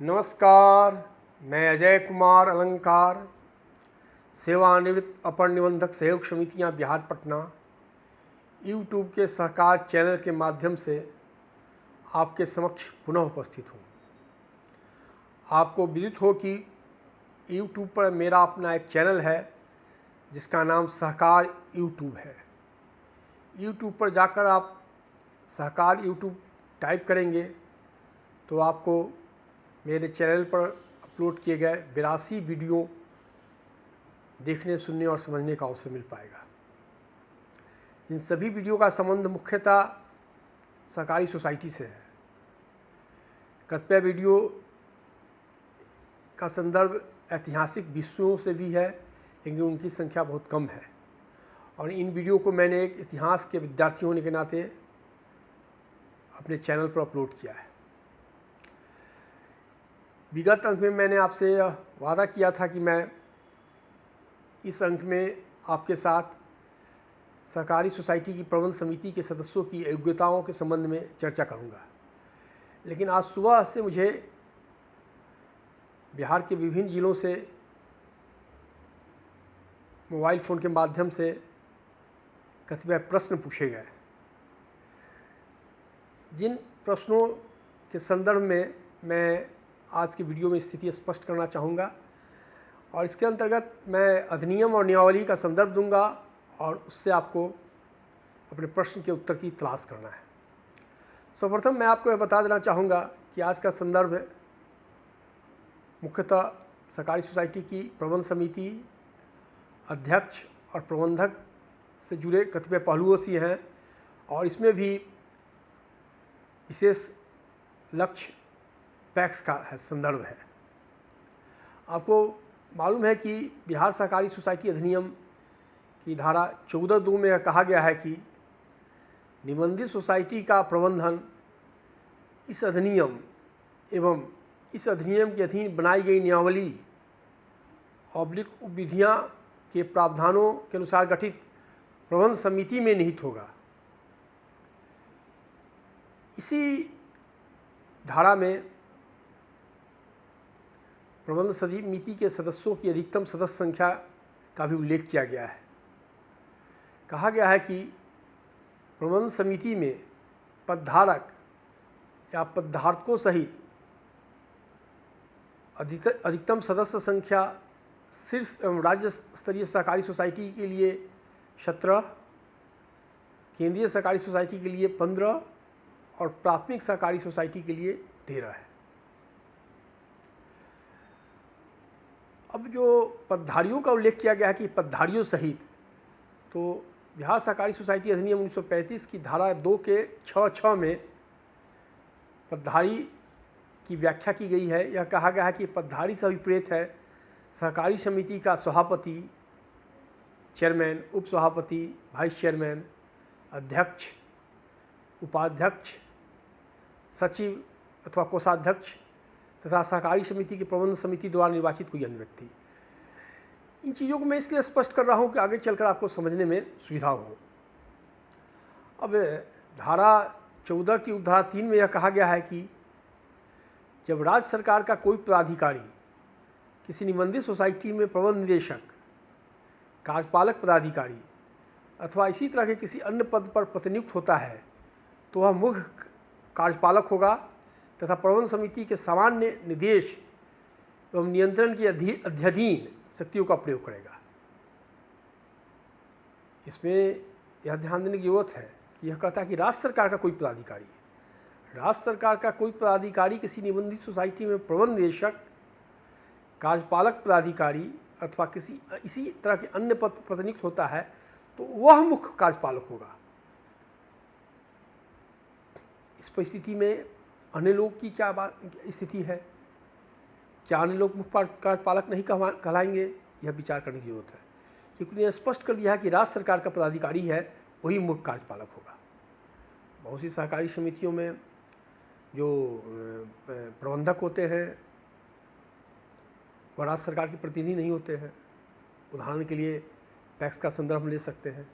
नमस्कार, मैं अजय कुमार अलंकार, सेवानिवृत्त अपर निबंधक सहयोग समितियां बिहार पटना यूट्यूब के सहकार चैनल के माध्यम से आपके समक्ष पुनः उपस्थित हूँ। आपको विदित हो कि यूट्यूब पर मेरा अपना एक चैनल है जिसका नाम सहकार यूट्यूब है। यूट्यूब पर जाकर आप सहकार यूट्यूब टाइप करेंगे तो आपको मेरे चैनल पर अपलोड किए गए 82 वीडियो देखने, सुनने और समझने का अवसर मिल पाएगा। इन सभी वीडियो का संबंध मुख्यतः सहकारी सोसाइटी से है। कतिपय वीडियो का संदर्भ ऐतिहासिक विषयों से भी है, लेकिन उनकी संख्या बहुत कम है और इन वीडियो को मैंने एक इतिहास के विद्यार्थी होने के नाते अपने चैनल पर अपलोड किया है। विगत अंक में मैंने आपसे वादा किया था कि मैं इस अंक में आपके साथ सहकारी सोसाइटी की प्रबंध समिति के सदस्यों की योग्यताओं के संबंध में चर्चा करूंगा। लेकिन आज सुबह से मुझे बिहार के विभिन्न जिलों से मोबाइल फ़ोन के माध्यम से कतिपय प्रश्न पूछे गए, जिन प्रश्नों के संदर्भ में मैं आज की वीडियो में स्थिति स्पष्ट करना चाहूँगा और इसके अंतर्गत मैं अधिनियम और नियमावली का संदर्भ दूंगा और उससे आपको अपने प्रश्न के उत्तर की तलाश करना है। सर्वप्रथम मैं आपको यह बता देना चाहूँगा कि आज का संदर्भ मुख्यतः सहकारी सोसाइटी की प्रबंध समिति, अध्यक्ष और प्रबंधक से जुड़े कतिपय पहलुओं से हैं और इसमें भी विशेष लक्ष्य पैक्स का संदर्भ है। आपको मालूम है कि बिहार सहकारी सोसाइटी अधिनियम की धारा 14(2) में कहा गया है कि निबंधित सोसाइटी का प्रबंधन इस अधिनियम एवं इस अधिनियम के अधीन बनाई गई नियमावली विधियाँ के प्रावधानों के अनुसार गठित प्रबंध समिति में निहित होगा। इसी धारा में प्रबंध समिति के सदस्यों की अधिकतम सदस्य संख्या का भी उल्लेख किया गया है। कहा गया है कि प्रबंध समिति में पदधारक या पदधारकों सहित अधिकतम सदस्य संख्या शीर्ष एवं राज्य स्तरीय सहकारी सोसाइटी के लिए 17, केंद्रीय सहकारी सोसाइटी के लिए 15 और प्राथमिक सहकारी सोसाइटी के लिए 13 है। अब जो पदधारियों का उल्लेख किया गया है कि पदधारियों सहित, तो बिहार सहकारी सोसाइटी अधिनियम 1935 की धारा 2 के 6(6) में पदधारी की व्याख्या की गई है। यह कहा गया है कि पदधारी से अभिप्रेत है सहकारी समिति का सभापति, चेयरमैन, उप सभापति, वाइस चेयरमैन, अध्यक्ष, उपाध्यक्ष, सचिव अथवा कोषाध्यक्ष तथा सहकारी समिति के प्रबंध समिति द्वारा निर्वाचित कोई अन्य व्यक्ति। इन चीज़ों को मैं इसलिए स्पष्ट कर रहा हूँ कि आगे चलकर आपको समझने में सुविधा हो। अब धारा 14 की उपधारा 3 में यह कहा गया है कि जब राज्य सरकार का कोई पदाधिकारी किसी निबंधित सोसाइटी में प्रबंध निदेशक, कार्यपालक पदाधिकारी अथवा इसी तरह के किसी अन्य पद पर प्रतिनियुक्त होता है तो वह मुख्य कार्यपालक होगा तथा प्रबंध समिति के सामान्य निर्देश एवं नियंत्रण की अध्ययन शक्तियों का प्रयोग करेगा। इसमें यह ध्यान देने की जरूरत है कि यह कहता है कि राज्य सरकार का कोई पदाधिकारी, राज्य सरकार का कोई पदाधिकारी किसी निबंधित सोसाइटी में प्रबंध निदेशक, कार्यपालक पदाधिकारी अथवा किसी इसी तरह के अन्य पद पर प्रतिनियुक्त होता है तो वह मुख्य कार्यपालक होगा। इस परिस्थिति में अन्य लोग की क्या स्थिति है? क्या अन्य लोग मुख्य कार्यपालक नहीं कहलाएंगे? यह विचार करने की जरूरत है, क्योंकि यह स्पष्ट कर दिया है कि राज्य सरकार का पदाधिकारी है वही मुख्य कार्यपालक होगा। बहुत सी सहकारी समितियों में जो प्रबंधक होते हैं वह राज्य सरकार के प्रतिनिधि नहीं होते हैं। उदाहरण के लिए पैक्स का संदर्भ ले सकते हैं।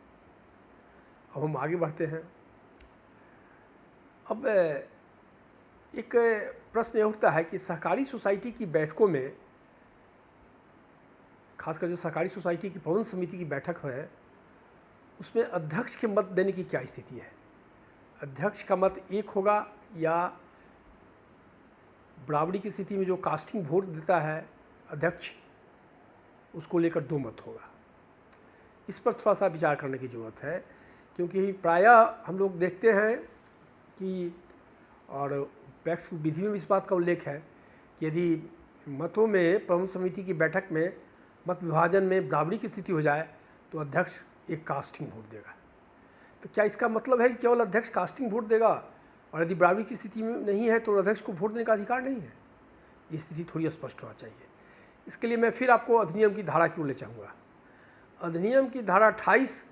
अब हम आगे बढ़ते हैं। अब एक प्रश्न ये उठता है कि सहकारी सोसाइटी की बैठकों में, खासकर जो सहकारी सोसाइटी की प्रबंध समिति की बैठक है, उसमें अध्यक्ष के मत देने की क्या स्थिति है? अध्यक्ष का मत एक होगा या बराबरी की स्थिति में जो कास्टिंग वोट देता है अध्यक्ष, उसको लेकर 2 मत होगा? इस पर थोड़ा सा विचार करने की ज़रूरत है, क्योंकि प्रायः हम लोग देखते हैं कि, और पैक्स की विधि में भी इस बात का उल्लेख है कि यदि मतों में प्रबंध समिति की बैठक में मत विभाजन में बराबरी की स्थिति हो जाए तो अध्यक्ष एक कास्टिंग वोट देगा। तो क्या इसका मतलब है कि केवल अध्यक्ष कास्टिंग वोट देगा और यदि बराबरी की स्थिति में नहीं है तो अध्यक्ष को वोट देने का अधिकार नहीं है? ये स्थिति थोड़ी स्पष्ट होना चाहिए। इसके लिए मैं फिर आपको अधिनियम की धारा की ओर ले जाऊँगा। अधिनियम की धारा 28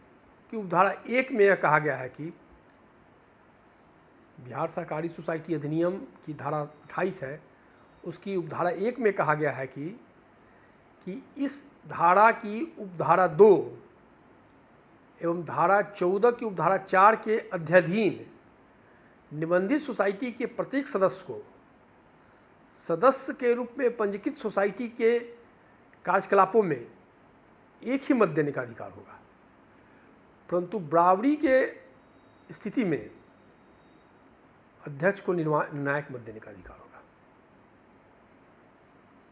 की उपधारा 1 में यह कहा गया है कि बिहार सहकारी सोसाइटी अधिनियम की धारा 28 है, उसकी उपधारा 1 में कहा गया है कि इस धारा की उपधारा 2 एवं धारा 14 की उपधारा 4 के अध्ययन निबंधित सोसाइटी के प्रत्येक सदस्य को सदस्य के रूप में पंजीकृत सोसाइटी के कार्यकलापों में एक ही मत देने का अधिकार होगा, परंतु बराबरी के स्थिति में अध्यक्ष को निर्णायक मत देने का अधिकार होगा।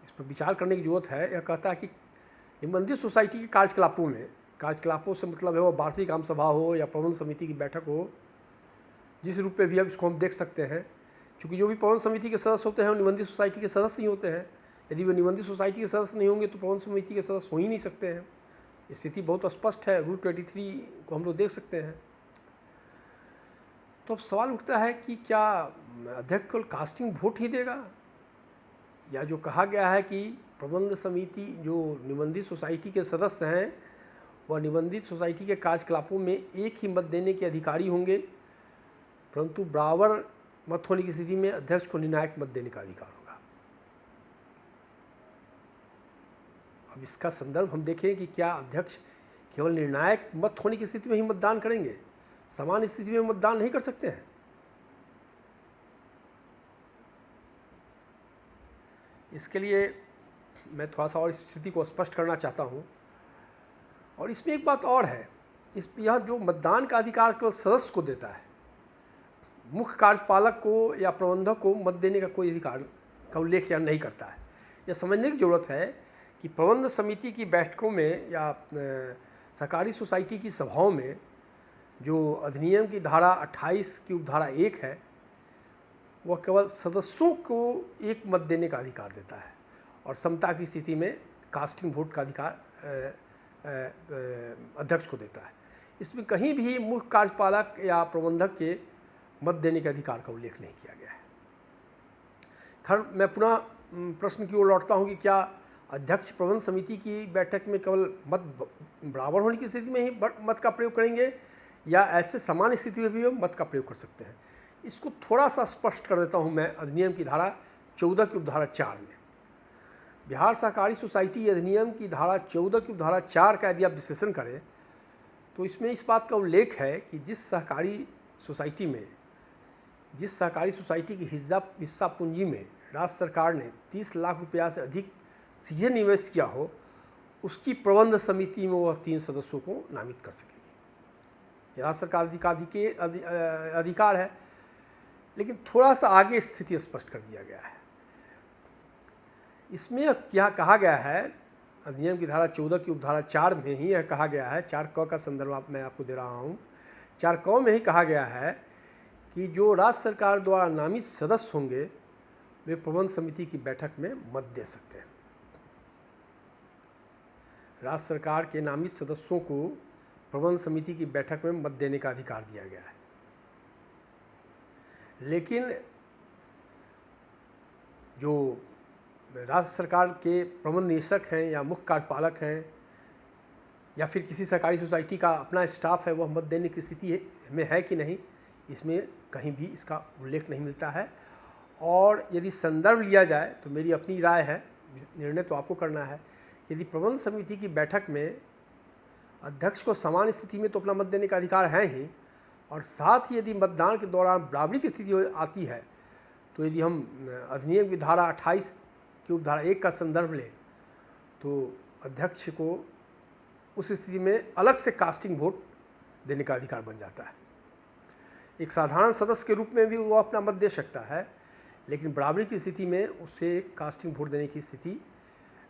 इस पर विचार करने की जरूरत है। यह कहता है कि निबंधित सोसाइटी के कार्यकलापों में, कार्यकलापों से मतलब है वो वार्षिक आम सभा हो या प्रबंध समिति की बैठक हो, जिस रूप में भी अब इसको हम देख सकते हैं, क्योंकि जो भी प्रबंध समिति के सदस्य होते हैं वो निबंधित सोसाइटी के सदस्य ही होते हैं। यदि वे निबंधित सोसाइटी के सदस्य नहीं होंगे तो प्रबंध समिति के सदस्य हो ही नहीं सकते हैं। स्थिति बहुत स्पष्ट है, रूल 23 को हम लोग देख सकते हैं। तो अब सवाल उठता है कि क्या अध्यक्ष केवल कास्टिंग वोट ही देगा, या जो कहा गया है कि प्रबंध समिति जो निबंधित सोसाइटी के सदस्य हैं वह निबंधित सोसाइटी के कार्यकलापों में एक ही मत देने के अधिकारी होंगे, परंतु बराबर मत होने की स्थिति में अध्यक्ष को निर्णायक मत देने का अधिकार होगा। अब इसका संदर्भ हम देखें कि क्या अध्यक्ष केवल निर्णायक मत होने की स्थिति में ही मतदान करेंगे, समान स्थिति में मतदान नहीं कर सकते हैं? इसके लिए मैं थोड़ा सा और इस स्थिति को स्पष्ट करना चाहता हूं। और इसमें एक बात और है, यह जो मतदान का अधिकार केवल सदस्य को देता है, मुख्य कार्यपालक को या प्रबंधक को मत देने का कोई अधिकार का उल्लेख यहाँ नहीं करता है। यह समझने की ज़रूरत है कि प्रबंध समिति की बैठकों में या सहकारी सोसाइटी की सभाओं में जो अधिनियम की धारा 28 की उपधारा 1 है, वह केवल सदस्यों को एक मत देने का अधिकार देता है और समता की स्थिति में कास्टिंग वोट का अधिकार अध्यक्ष को देता है। इसमें कहीं भी मुख्य कार्यपालक या प्रबंधक के मत देने के अधिकार का उल्लेख नहीं किया गया है। खैर, मैं पुनः प्रश्न की ओर लौटता हूँ कि क्या अध्यक्ष प्रबंध समिति की बैठक में केवल मत बराबर होने की स्थिति में ही मत का प्रयोग करेंगे या ऐसे समान स्थिति में भी मत का प्रयोग कर सकते हैं? इसको थोड़ा सा स्पष्ट कर देता हूँ मैं अधिनियम की धारा 14 की उपधारा 4 में। बिहार सहकारी सोसाइटी अधिनियम की धारा 14 की उपधारा 4 का यदि आप विश्लेषण करें तो इसमें इस बात का उल्लेख है कि जिस सहकारी सोसाइटी की हिस्सा पूंजी में राज्य सरकार ने 30 लाख रुपया से अधिक सीधे निवेश किया हो, उसकी प्रबंध समिति में वह 3 सदस्यों को नामित कर सकेगी। राज्य सरकार के अधिकार है, लेकिन थोड़ा सा आगे स्थिति स्पष्ट कर दिया गया है। इसमें क्या कहा गया है, अधिनियम की धारा 14 की उपधारा 4 में ही यह कहा गया है, 4 का संदर्भ मैं आपको दे रहा हूँ। 4 में ही कहा गया है कि जो राज्य सरकार द्वारा नामित सदस्य होंगे वे प्रबंध समिति की बैठक में मत दे सकते हैं। राज्य सरकार के नामित सदस्यों को प्रबंध समिति की बैठक में मत देने का अधिकार दिया गया है, लेकिन जो राज्य सरकार के प्रबंध निदेशक हैं या मुख्य कार्यपालक हैं या फिर किसी सहकारी सोसाइटी का अपना स्टाफ है, वह मत देने की स्थिति में है कि नहीं, इसमें कहीं भी इसका उल्लेख नहीं मिलता है। और यदि संदर्भ लिया जाए तो मेरी अपनी राय है, निर्णय तो आपको करना है, यदि प्रबंध समिति की बैठक में अध्यक्ष को समान स्थिति में तो अपना मत देने का अधिकार है ही, और साथ ही यदि मतदान के दौरान बराबरी की स्थिति आती है तो यदि हम अधिनियम की धारा 28 की उपधारा 1 का संदर्भ लें तो अध्यक्ष को उस स्थिति में अलग से कास्टिंग वोट देने का अधिकार बन जाता है। एक साधारण सदस्य के रूप में भी वो अपना मत दे सकता है, लेकिन बराबरी की स्थिति में उसे कास्टिंग वोट देने की स्थिति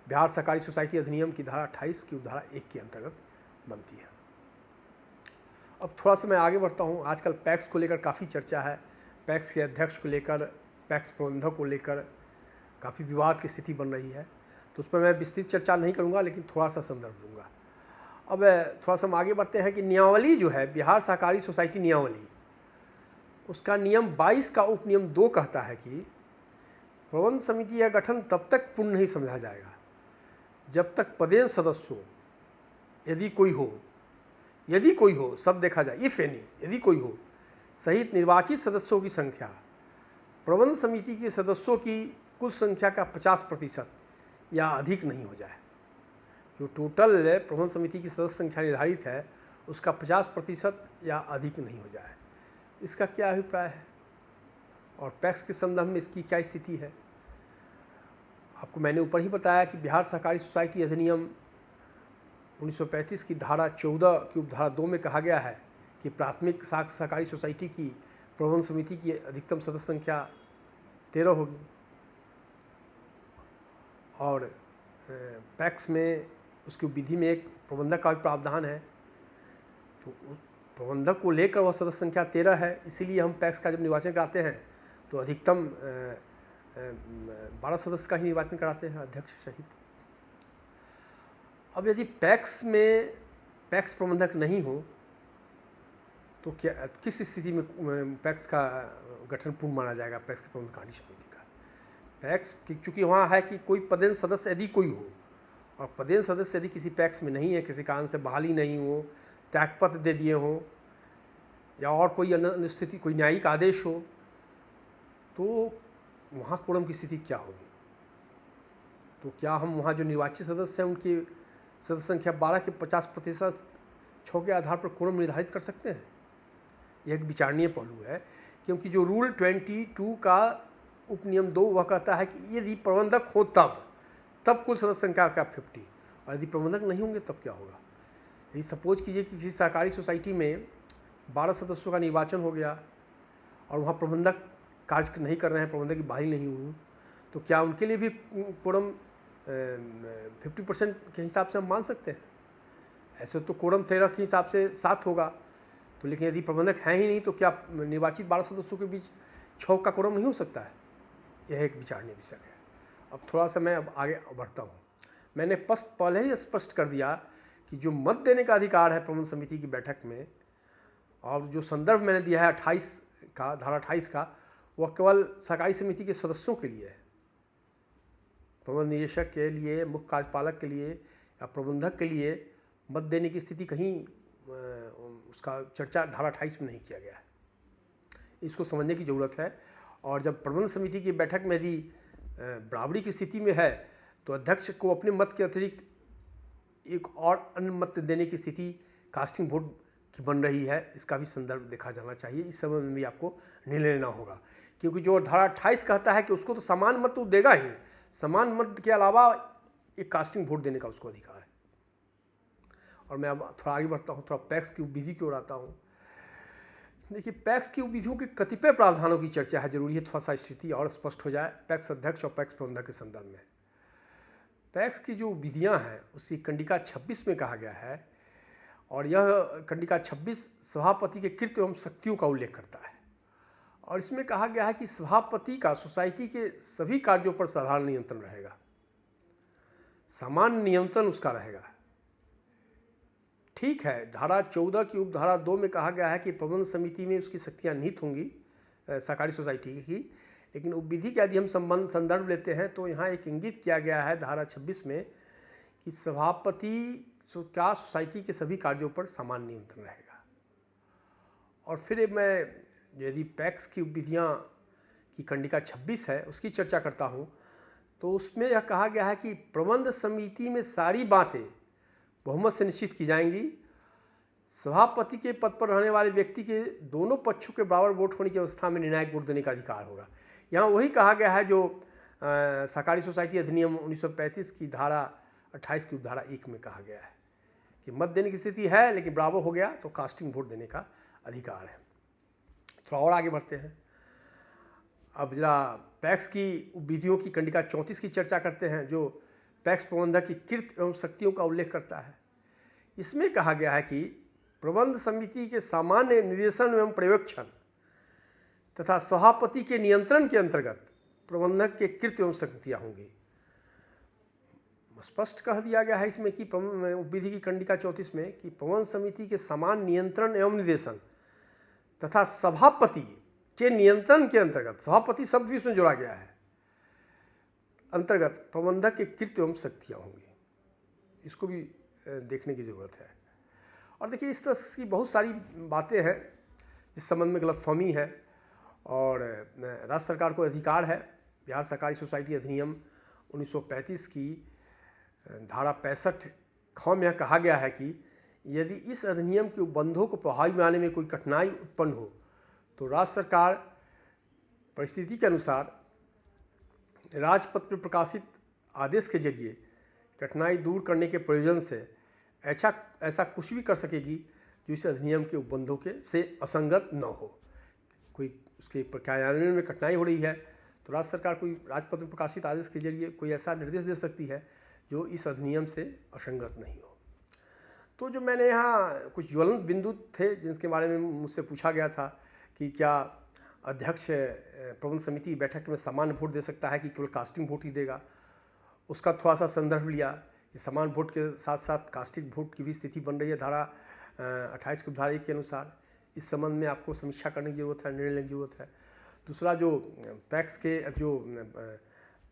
बिहार सहकारी सोसाइटी अधिनियम की धारा 28 की उपधारा 1 के अंतर्गत बनती है। अब थोड़ा सा मैं आगे बढ़ता हूँ। आजकल पैक्स को लेकर काफ़ी चर्चा है। पैक्स के अध्यक्ष को लेकर, पैक्स प्रबंधक को लेकर काफ़ी विवाद की स्थिति बन रही है, तो उस पर मैं विस्तृत चर्चा नहीं करूँगा, लेकिन थोड़ा सा संदर्भ दूंगा। अब थोड़ा सा हम आगे बढ़ते हैं कि नियमावली जो है, बिहार सहकारी सोसाइटी नियमावली, उसका नियम 22 का उपनियम 2 कहता है कि प्रबंध समिति का गठन तब तक पूर्ण नहीं समझा जाएगा जब तक पदेन सदस्यों, यदि कोई हो सब देखा जाए, इफ एनी, यदि कोई हो, सहित निर्वाचित सदस्यों की संख्या प्रबंध समिति के सदस्यों की कुल संख्या का 50% या अधिक नहीं हो जाए। जो टोटल प्रबंध समिति की सदस्य संख्या निर्धारित है उसका 50% या अधिक नहीं हो जाए। इसका क्या अभिप्राय है और पैक्स के संदर्भ में इसकी क्या स्थिति है? आपको मैंने ऊपर ही बताया कि बिहार सहकारी सोसाइटी अधिनियम 1935 की धारा 14 की उपधारा 2 में कहा गया है कि प्राथमिक सहकारी सोसाइटी की प्रबंध समिति की अधिकतम सदस्य संख्या 13 होगी, और पैक्स में उसकी विधि में एक प्रबंधक का भी प्रावधान है। तो प्रबंधक को लेकर वह सदस्य संख्या 13 है, इसीलिए हम पैक्स का जब निर्वाचन कराते हैं तो अधिकतम 12 सदस्य का ही निर्वाचन कराते हैं, अध्यक्ष सहित। अब यदि पैक्स में पैक्स प्रबंधक नहीं हो तो क्या, किस स्थिति में पैक्स का गठन पूर्ण माना जाएगा? पैक्स के प्रबंध कार्य समिति का पैक्स, चूँकि वहाँ है कि कोई पदेन सदस्य यदि कोई हो, और पदेन सदस्य यदि किसी पैक्स में नहीं है, किसी कारण से बहाली नहीं हो, त्यागपत्र दे दिए हों, या और कोई अन्य स्थिति, कोई न्यायिक आदेश हो, तो वहाँ कोरम की स्थिति क्या होगी? तो क्या हम वहाँ जो निर्वाचित सदस्य हैं उनकी सदस्य संख्या 12 के 50% 6 के आधार पर कोरम निर्धारित कर सकते हैं? यह एक विचारणीय पहलू है, क्योंकि जो रूल 22 का उपनियम 2 वह कहता है कि यदि प्रबंधक हो तब कुल सदस्य संख्या का 50, और यदि प्रबंधक नहीं होंगे तब क्या होगा? यदि सपोज कीजिए कि किसी सहकारी सोसाइटी में 12 सदस्यों का निर्वाचन हो गया और वहाँ प्रबंधक कार्य नहीं कर रहे हैं, प्रबंधक की बहाली नहीं हुई, तो क्या उनके लिए भी कोरम 50% के हिसाब से हम मान सकते हैं? ऐसे तो कोरम 13 के हिसाब से 7 होगा, तो लेकिन यदि प्रबंधक हैं ही नहीं तो क्या निर्वाचित 12 सदस्यों के बीच 6 का कोरम नहीं हो सकता है? यह एक विचारणीय विषय है। अब थोड़ा सा मैं अब आगे बढ़ता हूँ। मैंने पहले ही स्पष्ट कर दिया कि जो मत देने का अधिकार है प्रबंध समिति की बैठक में, और जो संदर्भ मैंने दिया है 28 का, धारा 28 का, वह केवल सहकारी समिति के सदस्यों के लिए है। प्रबंध निदेशक के लिए, मुख्य कार्यपालक के लिए या प्रबंधक के लिए मत देने की स्थिति कहीं उसका चर्चा धारा 28 में नहीं किया गया है। इसको समझने की ज़रूरत है। और जब प्रबंध समिति की बैठक में यदि बराबरी की स्थिति में है तो अध्यक्ष को अपने मत के अतिरिक्त एक और अन्य मत देने की स्थिति कास्टिंग वोट की बन रही है, इसका भी संदर्भ देखा जाना चाहिए। इस समय में भी आपको निर्णय लेना होगा, क्योंकि जो धारा 28 कहता है कि उसको तो समान मत तो देगा ही, समान मत के अलावा एक कास्टिंग वोट देने का उसको अधिकार है। और मैं अब थोड़ा आगे बढ़ता हूँ, थोड़ा पैक्स की विधि की ओर आता हूँ। देखिए, पैक्स की विधियों के कतिपय प्रावधानों की चर्चा है, जरूरी है थोड़ा सा स्थिति और स्पष्ट हो जाए पैक्स अध्यक्ष और पैक्स प्रबंधक के संदर्भ में। पैक्स की जो विधियां हैं उसकी कंडिका 26 में कहा गया है, और यह कंडिका 26 सभापति के कृत्य एवं शक्तियों का उल्लेख करता है। और इसमें कहा गया है कि सभापति का सोसाइटी के सभी कार्यों पर साधारण नियंत्रण रहेगा, सामान्य नियंत्रण उसका रहेगा। ठीक है, धारा 14 की उपधारा 2 में कहा गया है कि प्रबंध समिति में उसकी शक्तियाँ निहित होंगी सहकारी सोसाइटी की, लेकिन उपविधि का यदि हम संदर्भ लेते हैं तो यहाँ एक इंगित किया गया है धारा 26 में कि सभापति का सोसाइटी के सभी कार्यों पर समान नियंत्रण रहेगा। और फिर मैं यदि पैक्स की उपविधियाँ की कंडिका 26 है उसकी चर्चा करता हूँ, तो उसमें यह कहा गया है कि प्रबंध समिति में सारी बातें बहुमत से निश्चित की जाएंगी। सभापति के पद पर रहने वाले व्यक्ति के दोनों पक्षों के बराबर वोट होने की अवस्था में निर्णायक वोट देने का अधिकार होगा। यहाँ वही कहा गया है जो सहकारी सोसाइटी अधिनियम 1935 की धारा 28 की उपधारा 1 में कहा गया है कि मत देने की स्थिति है लेकिन बराबर हो गया तो कास्टिंग वोट देने का अधिकार है। थोड़ा और आगे बढ़ते हैं। अब जरा पैक्स की विधियों की कंडिका 34 की चर्चा करते हैं जो पैक्स प्रबंधक की कृत्य एवं शक्तियों का उल्लेख करता है। इसमें कहा गया है कि प्रबंध समिति के सामान्य निर्देशन एवं पर्यवेक्षण तथा सभापति के नियंत्रण के अंतर्गत प्रबंधक के कृत्य एवं शक्तियाँ होंगी। स्पष्ट कह दिया गया है इसमें कि विधि की कंडिका 34 में कि प्रबंध समिति के समान नियंत्रण एवं निर्देशन तथा सभापति के नियंत्रण के अंतर्गत, सभापति शब्द भी इसमें जोड़ा गया है, अंतर्गत प्रबंधक के कृत्य एवं शक्तियाँ होंगी। इसको भी देखने की ज़रूरत है। और देखिए इस तरह की बहुत सारी बातें हैं जिस संबंध में गलतफहमी है और राज्य सरकार को अधिकार है बिहार सहकारी सोसाइटी अधिनियम 1935 की धारा 65 ख में कहा गया है कि यदि इस अधिनियम के उपबंधों को प्रभावी बनाने में कोई कठिनाई उत्पन्न हो तो राज्य सरकार परिस्थिति के अनुसार राजपत्र में प्रकाशित आदेश के जरिए कठिनाई दूर करने के प्रयोजन से ऐसा कुछ भी कर सकेगी जो इस अधिनियम के उपबंधों के से असंगत न हो। कोई उसके कार्यान्वयन में कठिनाई हो रही है तो राज्य सरकार कोई राजपत्र में प्रकाशित आदेश के जरिए कोई ऐसा निर्देश दे सकती है जो इस अधिनियम से असंगत नहीं हो। तो जो मैंने यहाँ कुछ ज्वलंत बिंदु थे जिनके बारे में मुझसे पूछा गया था कि क्या अध्यक्ष प्रबंध समिति बैठक में सामान्य वोट दे सकता है कि केवल कास्टिंग वोट ही देगा, उसका थोड़ा सा संदर्भ लिया। कि समान वोट के साथ साथ कास्टिंग वोट की भी स्थिति बन रही है धारा 28 की उपधारा 1 के अनुसार। इस संबंध में आपको समीक्षा करने की ज़रूरत है, निर्णय लेने की ज़रूरत है। दूसरा जो पैक्स के जो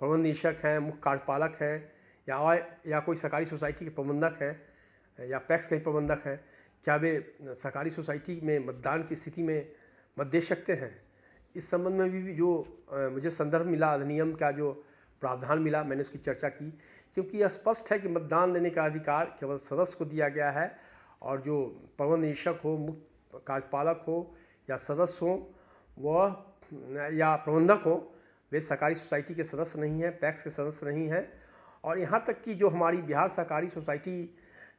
प्रबंध निदेशक हैं, मुख्य कार्यपालक हैं या कोई सहकारी सोसाइटी के प्रबंधक हैं या पैक्स के प्रबंधक हैं, क्या वे सहकारी सोसाइटी में मतदान की स्थिति में मत दे सकते हैं? इस संबंध में भी जो मुझे संदर्भ मिला, अधिनियम का जो प्रावधान मिला, मैंने उसकी चर्चा की। क्योंकि यह स्पष्ट है कि मतदान देने का अधिकार केवल सदस्य को दिया गया है और जो प्रबंध निदेशक हो, मुख्य कार्यपालक हो या सदस्य हो वह या प्रबंधक हो, वे सहकारी सोसाइटी के सदस्य नहीं हैं, पैक्स के सदस्य नहीं हैं। और यहाँ तक कि जो हमारी बिहार सहकारी सोसाइटी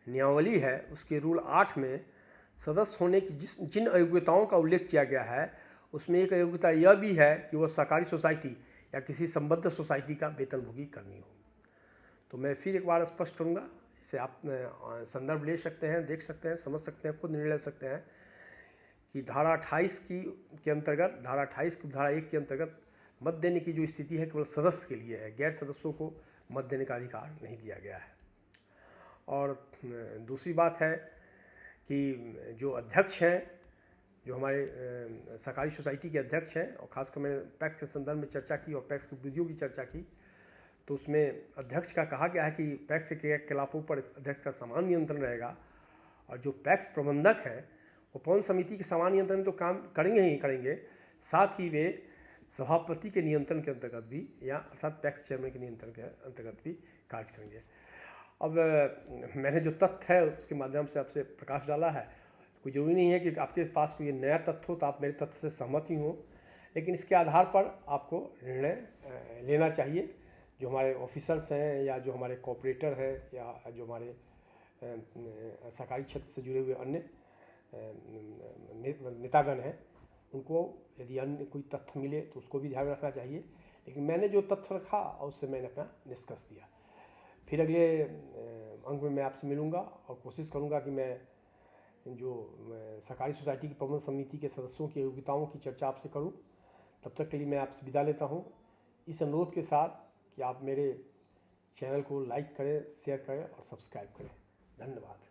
नियमावली है उसके रूल 8 में सदस्य होने की जिन अयोग्यताओं का उल्लेख किया गया है उसमें एक अयोग्यता यह भी है कि वह सहकारी सोसाइटी या किसी संबद्ध सोसाइटी का वेतनभोगी कर्मी हो। तो मैं फिर एक बार स्पष्ट करूँगा, इसे आप संदर्भ ले सकते हैं, देख सकते हैं, समझ सकते हैं, खुद निर्णय ले सकते हैं कि धारा 28 के अंतर्गत, धारा 28 की धारा 1 के अंतर्गत मत देने की जो स्थिति है केवल सदस्य के लिए है, गैर सदस्यों को मत देने का अधिकार नहीं दिया गया है। और दूसरी बात है कि जो अध्यक्ष हैं, जो हमारे सहकारी सोसाइटी के अध्यक्ष हैं, और ख़ासकर मैंने पैक्स के संदर्भ में चर्चा की और पैक्स की विधियों की चर्चा की, तो उसमें अध्यक्ष का कहा गया है कि पैक्स के क्रियाकलापों पर अध्यक्ष का समान नियंत्रण रहेगा। और जो पैक्स प्रबंधक हैं वो प्रबंध समिति के समान नियंत्रण में तो काम करेंगे ही करेंगे, साथ ही वे सभापति के नियंत्रण के अंतर्गत भी या अर्थात पैक्स चेयरमैन के नियंत्रण के अंतर्गत भी कार्य करेंगे। अब मैंने जो तथ्य है उसके माध्यम से आपसे प्रकाश डाला है। कोई ज़रूरी नहीं है कि आपके पास कोई नया तथ्य हो तो आप मेरे तथ्य से सहमत ही हो, लेकिन इसके आधार पर आपको निर्णय लेना चाहिए। जो हमारे ऑफिसर्स हैं या जो हमारे कॉपरेटर हैं या जो हमारे सरकारी क्षेत्र से जुड़े हुए अन्य नेतागण हैं, उनको यदि अन्य कोई तथ्य मिले तो उसको भी ध्यान रखना चाहिए। लेकिन मैंने जो तथ्य रखा और उससे मैंने अपना निष्कर्ष दिया। फिर अगले अंक में मैं आपसे मिलूँगा और कोशिश करूँगा कि मैं जो सहकारी सोसाइटी की प्रबंध समिति के सदस्यों की योग्यताओं की चर्चा आपसे करूँ। तब तक के लिए मैं आपसे विदा लेता हूँ, इस अनुरोध के साथ कि आप मेरे चैनल को लाइक करें, शेयर करें और सब्सक्राइब करें। धन्यवाद।